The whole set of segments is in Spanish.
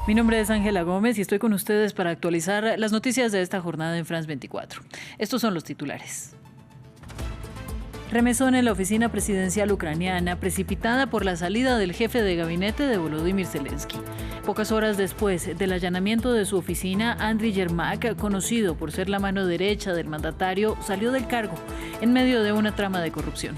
Mi nombre es Ángela Gómez y estoy con ustedes para actualizar las noticias de esta jornada en France 24. Estos son los titulares. Remesón en la oficina presidencial ucraniana, precipitada por la salida del jefe de gabinete de Volodymyr Zelensky. Pocas horas después del allanamiento de su oficina, Andriy Yermak, conocido por ser la mano derecha del mandatario, salió del cargo en medio de una trama de corrupción.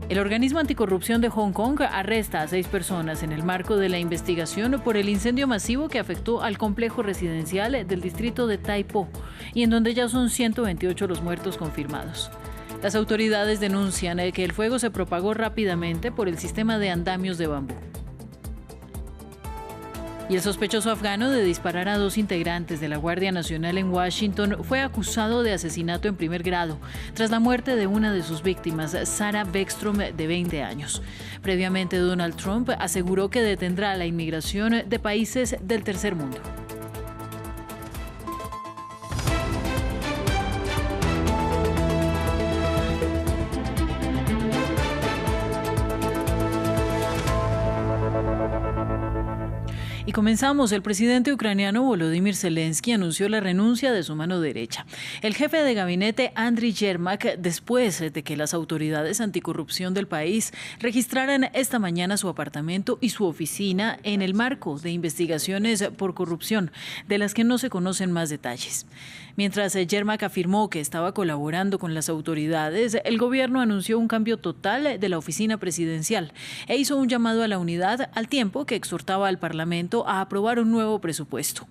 El organismo anticorrupción de Hong Kong arresta a 6 personas en el marco de la investigación por el incendio masivo que afectó al complejo residencial del distrito de Tai Po y en donde ya son 128 los muertos confirmados. Las autoridades denuncian que el fuego se propagó rápidamente por el sistema de andamios de bambú. Y el sospechoso afgano de disparar a 2 integrantes de la Guardia Nacional en Washington fue acusado de asesinato en primer grado, tras la muerte de una de sus víctimas, Sarah Beckstrom, de 20 años. Previamente, Donald Trump aseguró que detendrá la inmigración de países del tercer mundo. Y comenzamos. El presidente ucraniano Volodymyr Zelensky anunció la renuncia de su mano derecha. El jefe de gabinete Andriy Yermak, después de que las autoridades anticorrupción del país registraran esta mañana su apartamento y su oficina en el marco de investigaciones por corrupción, de las que no se conocen más detalles. Mientras Yermak afirmó que estaba colaborando con las autoridades, el gobierno anunció un cambio total de la oficina presidencial e hizo un llamado a la unidad, al tiempo que exhortaba al Parlamento a aprobar un nuevo presupuesto.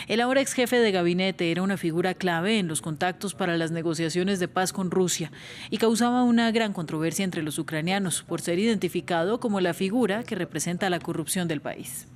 El ahora ex jefe de gabinete era una figura clave en los contactos para las negociaciones de paz con Rusia y causaba una gran controversia entre los ucranianos por ser identificado como la figura que representa la corrupción del país.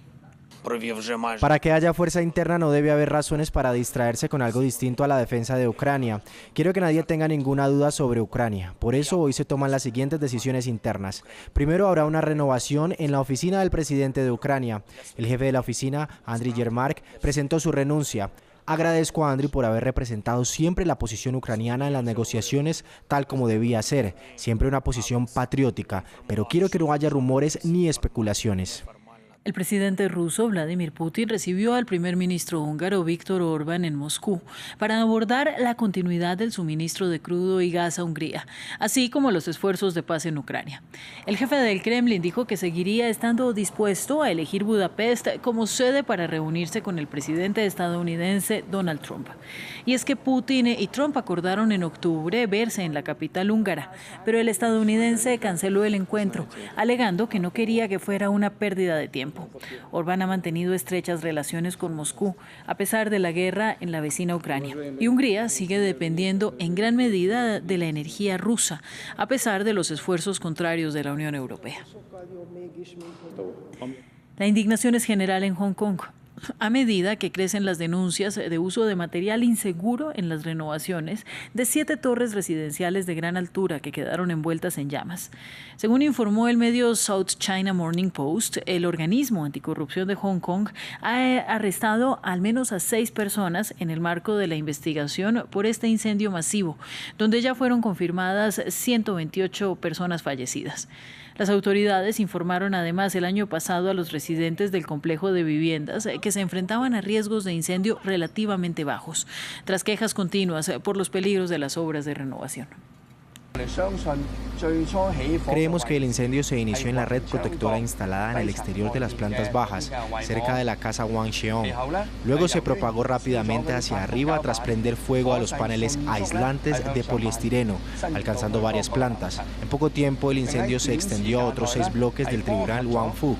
Para que haya fuerza interna no debe haber razones para distraerse con algo distinto a la defensa de Ucrania. Quiero que nadie tenga ninguna duda sobre Ucrania. Por eso hoy se toman las siguientes decisiones internas. Primero, habrá una renovación en la oficina del presidente de Ucrania. El jefe de la oficina, Andriy Yermak, presentó su renuncia. Agradezco a Andriy por haber representado siempre la posición ucraniana en las negociaciones tal como debía ser, siempre una posición patriótica, pero quiero que no haya rumores ni especulaciones. El presidente ruso Vladimir Putin recibió al primer ministro húngaro Viktor Orbán en Moscú para abordar la continuidad del suministro de crudo y gas a Hungría, así como los esfuerzos de paz en Ucrania. El jefe del Kremlin dijo que seguiría estando dispuesto a elegir Budapest como sede para reunirse con el presidente estadounidense Donald Trump. Y es que Putin y Trump acordaron en octubre verse en la capital húngara, pero el estadounidense canceló el encuentro, alegando que no quería que fuera una pérdida de tiempo. Orbán ha mantenido estrechas relaciones con Moscú, a pesar de la guerra en la vecina Ucrania. Y Hungría sigue dependiendo en gran medida de la energía rusa, a pesar de los esfuerzos contrarios de la Unión Europea. La indignación es general en Hong Kong. A medida que crecen las denuncias de uso de material inseguro en las renovaciones de 7 torres residenciales de gran altura que quedaron envueltas en llamas. Según informó el medio South China Morning Post, el organismo anticorrupción de Hong Kong ha arrestado al menos a 6 personas en el marco de la investigación por este incendio masivo, donde ya fueron confirmadas 128 personas fallecidas. Las autoridades informaron además el año pasado a los residentes del complejo de viviendas que se enfrentaban a riesgos de incendio relativamente bajos, tras quejas continuas por los peligros de las obras de renovación. Creemos que el incendio se inició en la red protectora instalada en el exterior de las plantas bajas, cerca de la casa Wang Sheong. Luego se propagó rápidamente hacia arriba tras prender fuego a los paneles aislantes de poliestireno, alcanzando varias plantas. En poco tiempo el incendio se extendió a otros 6 bloques del tribunal Wang Fuk.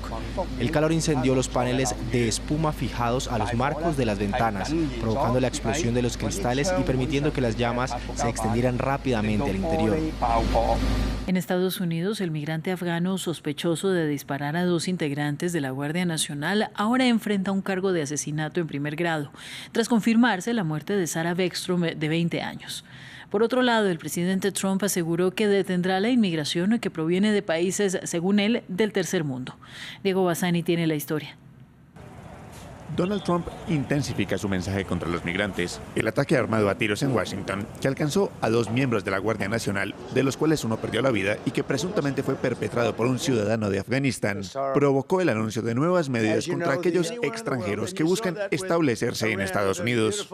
El calor incendió los paneles de espuma fijados a los marcos de las ventanas, provocando la explosión de los cristales y permitiendo que las llamas se extendieran rápidamente al interior. En Estados Unidos, el migrante afgano sospechoso de disparar a 2 integrantes de la Guardia Nacional ahora enfrenta un cargo de asesinato en primer grado, tras confirmarse la muerte de Sarah Beckstrom, de 20 años. Por otro lado, el presidente Trump aseguró que detendrá la inmigración que proviene de países, según él, del tercer mundo. Diego Bassani tiene la historia. Donald Trump intensifica su mensaje contra los migrantes. El ataque armado a tiros en Washington, que alcanzó a 2 miembros de la Guardia Nacional, de los cuales uno perdió la vida y que presuntamente fue perpetrado por un ciudadano de Afganistán, provocó el anuncio de nuevas medidas contra aquellos extranjeros que buscan establecerse en Estados Unidos.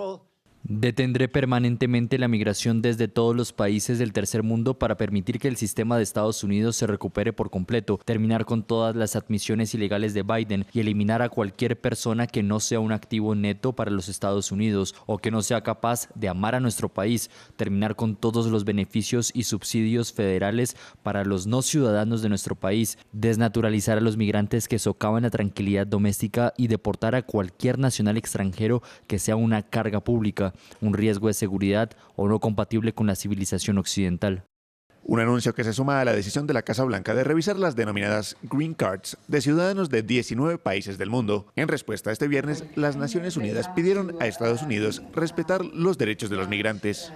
Detendré permanentemente la migración desde todos los países del tercer mundo para permitir que el sistema de Estados Unidos se recupere por completo, terminar con todas las admisiones ilegales de Biden y eliminar a cualquier persona que no sea un activo neto para los Estados Unidos o que no sea capaz de amar a nuestro país, terminar con todos los beneficios y subsidios federales para los no ciudadanos de nuestro país, desnaturalizar a los migrantes que socavan la tranquilidad doméstica y deportar a cualquier nacional extranjero que sea una carga pública, un riesgo de seguridad o no compatible con la civilización occidental. Un anuncio que se suma a la decisión de la Casa Blanca de revisar las denominadas Green Cards de ciudadanos de 19 países del mundo. En respuesta, este viernes, las Naciones Unidas pidieron a Estados Unidos respetar los derechos de los migrantes.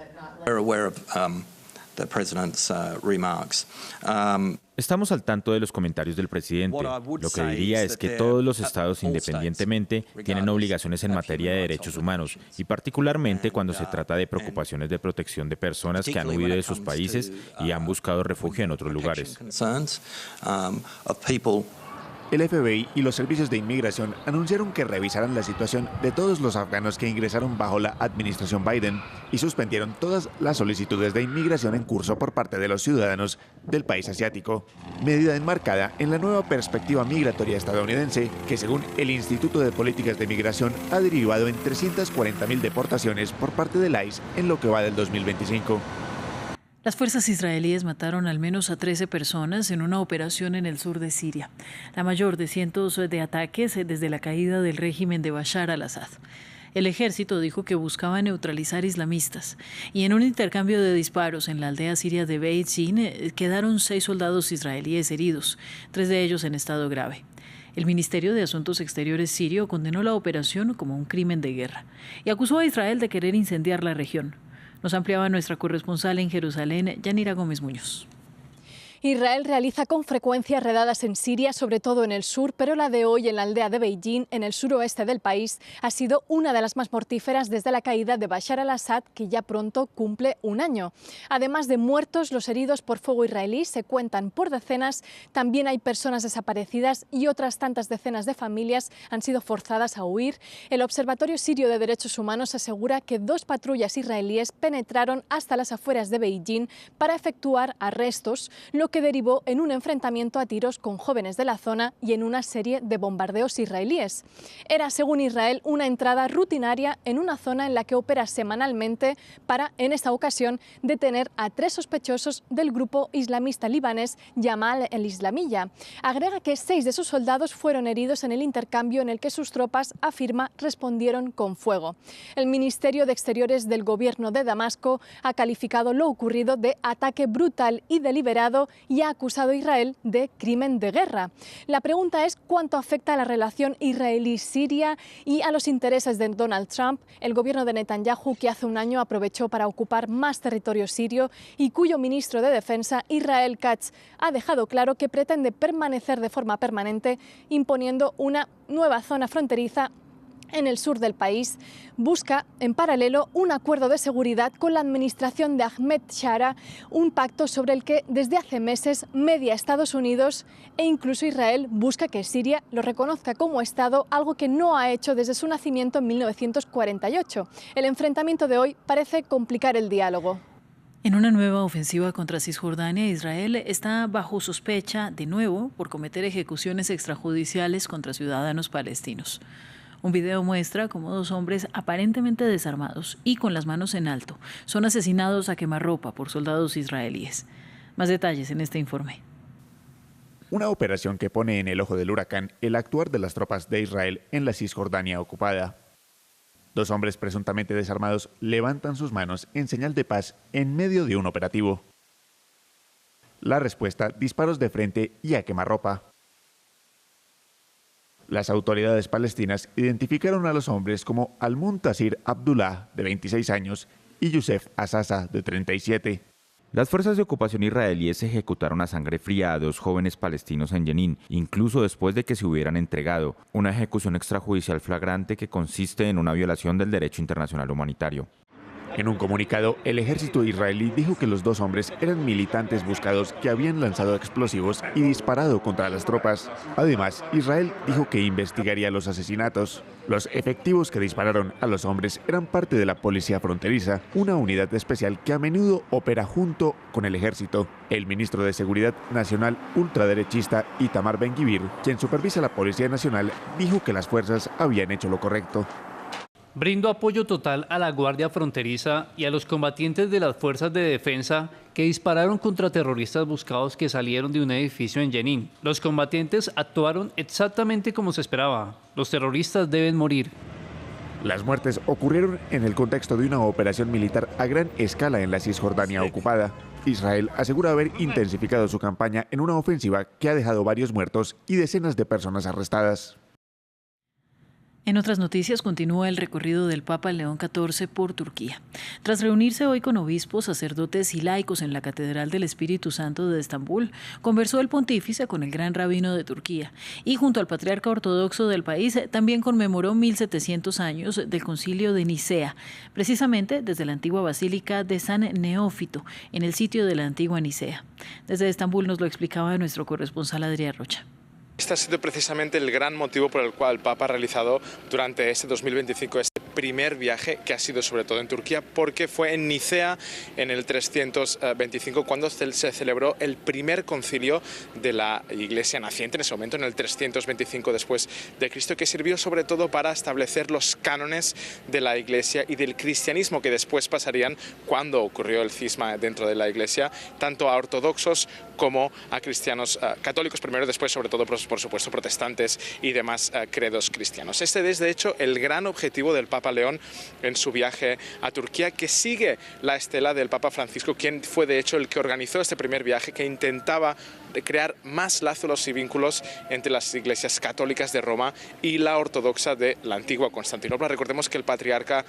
Estamos al tanto de los comentarios del presidente. Lo que diría es que todos los estados, independientemente, tienen obligaciones en materia de derechos humanos, y particularmente cuando se trata de preocupaciones de protección de personas que han huido de sus países y han buscado refugio en otros lugares. El FBI y los servicios de inmigración anunciaron que revisarán la situación de todos los afganos que ingresaron bajo la administración Biden y suspendieron todas las solicitudes de inmigración en curso por parte de los ciudadanos del país asiático, medida enmarcada en la nueva perspectiva migratoria estadounidense que, según el Instituto de Políticas de Migración, ha derivado en 340.000 deportaciones por parte del ICE en lo que va del 2025. Las fuerzas israelíes mataron al menos a 13 personas en una operación en el sur de Siria, la mayor de cientos de ataques desde la caída del régimen de Bashar al-Assad. El ejército dijo que buscaba neutralizar islamistas y en un intercambio de disparos en la aldea siria de Beit Jin quedaron 6 soldados israelíes heridos, 3 de ellos en estado grave. El Ministerio de Asuntos Exteriores sirio condenó la operación como un crimen de guerra y acusó a Israel de querer incendiar la región. Nos ampliaba nuestra corresponsal en Jerusalén, Yanira Gómez Muñoz. Israel realiza con frecuencia redadas en Siria, sobre todo en el sur, pero la de hoy en la aldea de Beit Jin, en el suroeste del país, ha sido una de las más mortíferas desde la caída de Bashar al-Assad, que ya pronto cumple un año. Además de muertos, los heridos por fuego israelí se cuentan por decenas. También hay personas desaparecidas y otras tantas decenas de familias han sido forzadas a huir. El Observatorio Sirio de Derechos Humanos asegura que 2 patrullas israelíes penetraron hasta las afueras de Beit Jin para efectuar arrestos, lo que derivó en un enfrentamiento a tiros con jóvenes de la zona y en una serie de bombardeos israelíes. Era, según Israel, una entrada rutinaria en una zona en la que opera semanalmente para, en esta ocasión, detener a 3 sospechosos del grupo islamista libanés Yamal el-Islamiyya. Agrega que 6 de sus soldados fueron heridos en el intercambio en el que sus tropas, afirma, respondieron con fuego. El Ministerio de Exteriores del gobierno de Damasco ha calificado lo ocurrido de ataque brutal y deliberado y ha acusado a Israel de crimen de guerra. La pregunta es cuánto afecta a la relación israelí-siria y a los intereses de Donald Trump, el gobierno de Netanyahu, que hace un año aprovechó para ocupar más territorio sirio y cuyo ministro de Defensa, Israel Katz, ha dejado claro que pretende permanecer de forma permanente, imponiendo una nueva zona fronteriza en el sur del país. Busca, en paralelo, un acuerdo de seguridad con la administración de Ahmed Shara, un pacto sobre el que desde hace meses media Estados Unidos e incluso Israel busca que Siria lo reconozca como Estado, algo que no ha hecho desde su nacimiento en 1948. El enfrentamiento de hoy parece complicar el diálogo. En una nueva ofensiva contra Cisjordania, Israel está bajo sospecha, de nuevo, por cometer ejecuciones extrajudiciales contra ciudadanos palestinos. Un video muestra cómo 2 hombres aparentemente desarmados y con las manos en alto son asesinados a quemarropa por soldados israelíes. Más detalles en este informe. Una operación que pone en el ojo del huracán el actuar de las tropas de Israel en la Cisjordania ocupada. 2 hombres presuntamente desarmados levantan sus manos en señal de paz en medio de un operativo. La respuesta: disparos de frente y a quemarropa. Las autoridades palestinas identificaron a los hombres como Al-Muntasir Abdullah, de 26 años, y Youssef Azasa, de 37. Las fuerzas de ocupación israelíes ejecutaron a sangre fría a 2 jóvenes palestinos en Jenin, incluso después de que se hubieran entregado, una ejecución extrajudicial flagrante que consiste en una violación del derecho internacional humanitario. En un comunicado, el ejército israelí dijo que los 2 hombres eran militantes buscados que habían lanzado explosivos y disparado contra las tropas. Además, Israel dijo que investigaría los asesinatos. Los efectivos que dispararon a los hombres eran parte de la policía fronteriza, una unidad especial que a menudo opera junto con el ejército. El ministro de Seguridad Nacional ultraderechista Itamar Ben-Gvir, quien supervisa la Policía Nacional, dijo que las fuerzas habían hecho lo correcto. Brindo apoyo total a la Guardia Fronteriza y a los combatientes de las fuerzas de defensa que dispararon contra terroristas buscados que salieron de un edificio en Jenin. Los combatientes actuaron exactamente como se esperaba. Los terroristas deben morir. Las muertes ocurrieron en el contexto de una operación militar a gran escala en la Cisjordania ocupada. Israel asegura haber intensificado su campaña en una ofensiva que ha dejado varios muertos y decenas de personas arrestadas. En otras noticias, continúa el recorrido del Papa León XIV por Turquía. Tras reunirse hoy con obispos, sacerdotes y laicos en la Catedral del Espíritu Santo de Estambul, conversó el pontífice con el gran rabino de Turquía y junto al patriarca ortodoxo del país también conmemoró 1700 años del Concilio de Nicea, precisamente desde la antigua Basílica de San Neófito, en el sitio de la antigua Nicea. Desde Estambul nos lo explicaba nuestro corresponsal Adrián Rocha. Este ha sido precisamente el gran motivo por el cual el Papa ha realizado durante este 2025 este primer viaje, que ha sido sobre todo en Turquía, porque fue en Nicea en el 325 cuando se celebró el primer concilio de la Iglesia naciente, en ese momento en el 325 después de Cristo, que sirvió sobre todo para establecer los cánones de la Iglesia y del cristianismo que después pasarían, cuando ocurrió el cisma dentro de la Iglesia, tanto a ortodoxos como a cristianos católicos primero, después sobre todo por supuesto protestantes y demás credos cristianos. Este es de hecho el gran objetivo del Papa León en su viaje a Turquía, que sigue la estela del Papa Francisco, quien fue de hecho el que organizó este primer viaje, que intentaba crear más lazos y vínculos entre las iglesias católicas de Roma y la ortodoxa de la antigua Constantinopla. Recordemos que el patriarca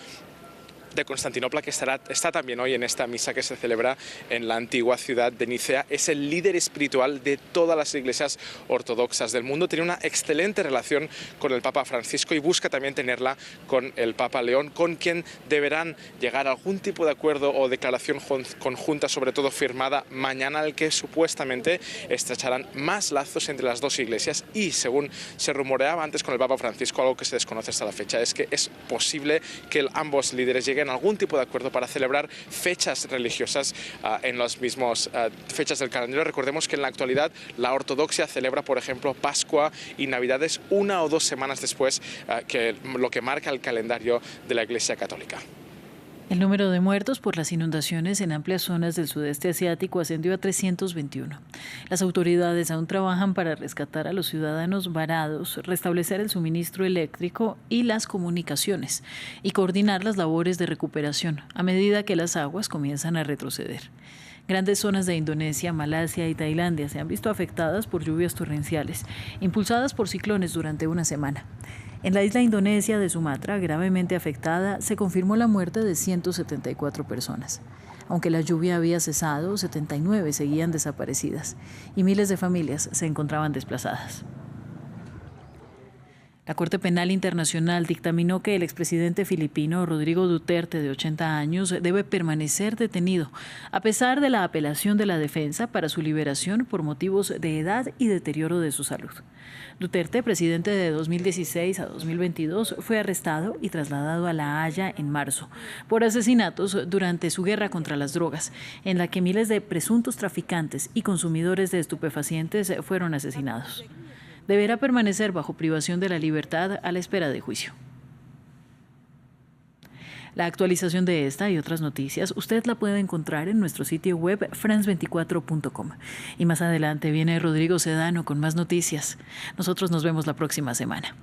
de Constantinopla, que está también hoy en esta misa que se celebra en la antigua ciudad de Nicea, es el líder espiritual de todas las iglesias ortodoxas del mundo. Tiene una excelente relación con el Papa Francisco y busca también tenerla con el Papa León, con quien deberán llegar a algún tipo de acuerdo o declaración conjunta, sobre todo firmada mañana, al que supuestamente estrecharán más lazos entre las dos iglesias. Y según se rumoreaba antes con el Papa Francisco, algo que se desconoce hasta la fecha, es que es posible que ambos líderes lleguen algún tipo de acuerdo para celebrar fechas religiosas en las mismas fechas del calendario. Recordemos que en la actualidad la ortodoxia celebra, por ejemplo, Pascua y Navidades 1 o 2 semanas después que lo que marca el calendario de la Iglesia Católica. El número de muertos por las inundaciones en amplias zonas del sudeste asiático ascendió a 321. Las autoridades aún trabajan para rescatar a los ciudadanos varados, restablecer el suministro eléctrico y las comunicaciones y coordinar las labores de recuperación a medida que las aguas comienzan a retroceder. Grandes zonas de Indonesia, Malasia y Tailandia se han visto afectadas por lluvias torrenciales, impulsadas por ciclones durante una semana. En la isla indonesia de Sumatra, gravemente afectada, se confirmó la muerte de 174 personas. Aunque la lluvia había cesado, 79 seguían desaparecidas y miles de familias se encontraban desplazadas. La Corte Penal Internacional dictaminó que el expresidente filipino Rodrigo Duterte, de 80 años, debe permanecer detenido, a pesar de la apelación de la defensa para su liberación por motivos de edad y deterioro de su salud. Duterte, presidente de 2016 a 2022, fue arrestado y trasladado a La Haya en marzo por asesinatos durante su guerra contra las drogas, en la que miles de presuntos traficantes y consumidores de estupefacientes fueron asesinados. Deberá permanecer bajo privación de la libertad a la espera de juicio. La actualización de esta y otras noticias usted la puede encontrar en nuestro sitio web france24.com. Y más adelante viene Rodrigo Sedano con más noticias. Nosotros nos vemos la próxima semana.